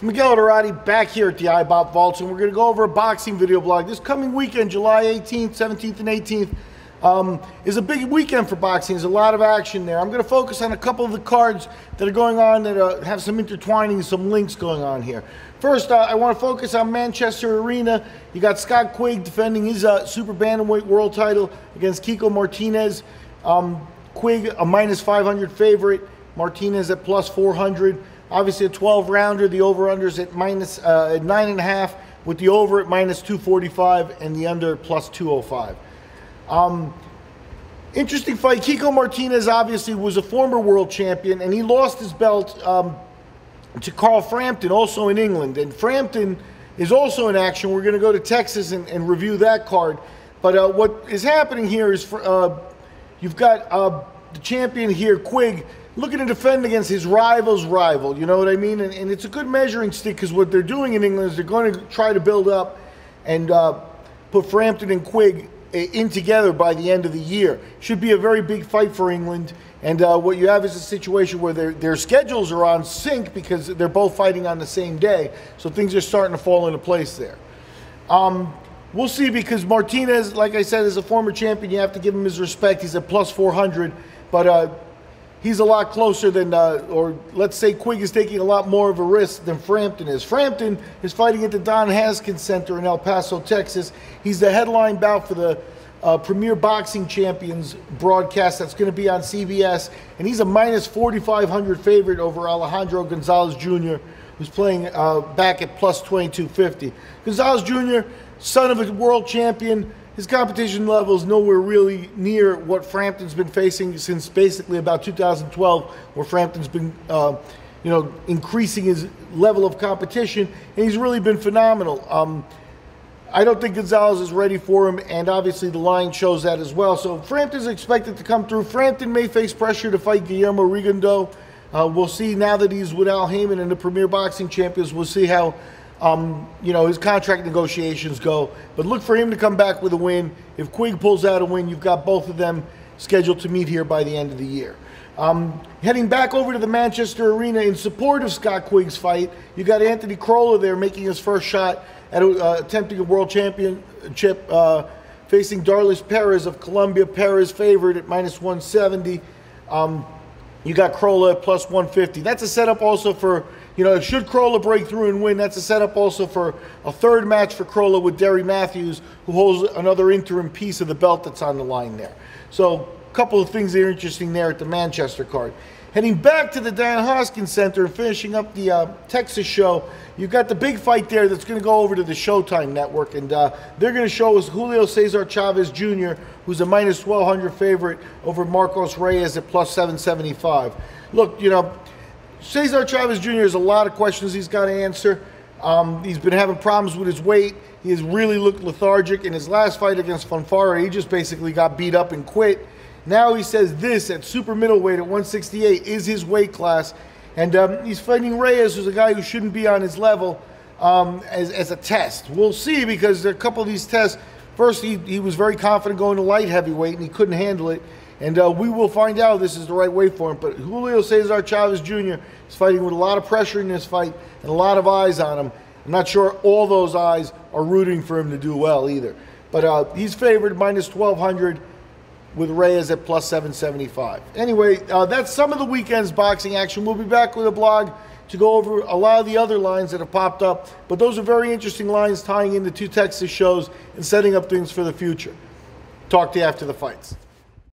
Miguel Dorati back here at the IBOP Vaults, and we're going to go over a boxing video blog. This coming weekend, July 18th, 17th, and 18th, is a big weekend for boxing. There's a lot of action there. I'm going to focus on a couple of the cards that are going on that have some intertwining, some links going on here. First, I want to focus on Manchester Arena. You got Scott Quigg defending his super bantamweight world title against Kiko Martinez. Quigg a -500 favorite, Martinez at +400. Obviously a 12-rounder. The over-under's at −9.5, with the over at -245 and the under at +205. Interesting fight. Kiko Martinez obviously was a former world champion, and he lost his belt to Carl Frampton, also in England. And Frampton is also in action. We're going to go to Texas and review that card. But what is happening here is you've got the champion here, Quigg, looking to defend against his rival's rival, you know what I mean? And it's a good measuring stick, because what they're doing in England is they're going to try to build up and put Frampton and Quigg in together by the end of the year. Should be a very big fight for England. And what you have is a situation where their schedules are on sync, because they're both fighting on the same day. So things are starting to fall into place there. We'll see, because Martinez, like I said, is a former champion. You have to give him his respect. He's at +400, but he's a lot closer than, or let's say Quigg is taking a lot more of a risk than Frampton is. Frampton is fighting at the Don Haskins Center in El Paso, Texas. He's the headline bout for the Premier Boxing Champions broadcast that's going to be on CBS, and he's a -4,500 favorite over Alejandro Gonzalez Jr., who's playing back at +2,250. Gonzalez Jr., son of a world champion. His competition level is nowhere really near what Frampton's been facing since basically about 2012, where Frampton's been, increasing his level of competition, and he's really been phenomenal. I don't think Gonzalez is ready for him, and obviously the line shows that as well. So Frampton's expected to come through. Frampton may face pressure to fight Guillermo Rigondeaux. We'll see now that he's with Al Haymon and the Premier Boxing Champions. We'll see how his contract negotiations go. But look for him to come back with a win. If Quigg pulls out a win, you've got both of them scheduled to meet here by the end of the year. Heading back over to the Manchester Arena in support of Scott Quigg's fight, you got Anthony Crolla there making his first shot at attempting a world championship, facing Darlis Perez of Colombia. Perez favored at -170. You got Crolla at +150. That's a setup also for, should Crolla break through and win, that's a setup also for a third match for Crolla with Derry Matthews, who holds another interim piece of the belt that's on the line there. So a couple of things that are interesting there at the Manchester card. Heading back to the Don Haskins Center and finishing up the Texas show, you've got the big fight there that's going to go over to the Showtime network, and they're going to show us Julio Cesar Chavez Jr., who's a -1,200 favorite over Marcos Reyes at +775. Look, Cesar Chavez Jr. has a lot of questions he's got to answer. He's been having problems with his weight. He has really looked lethargic. In his last fight against Fonfara, he just basically got beat up and quit. Now he says this at super middleweight at 168 is his weight class. And he's fighting Reyes, who's a guy who shouldn't be on his level, as a test. We'll see, because there are a couple of these tests. First, he was very confident going to light heavyweight, and he couldn't handle it. And we will find out if this is the right way for him. But Julio Cesar Chavez Jr. is fighting with a lot of pressure in this fight and a lot of eyes on him. I'm not sure all those eyes are rooting for him to do well either. But he's favored -1,200 with Reyes at +775. Anyway, that's some of the weekend's boxing action. We'll be back with a blog to go over a lot of the other lines that have popped up. But those are very interesting lines tying into two Texas shows and setting up things for the future. Talk to you after the fights.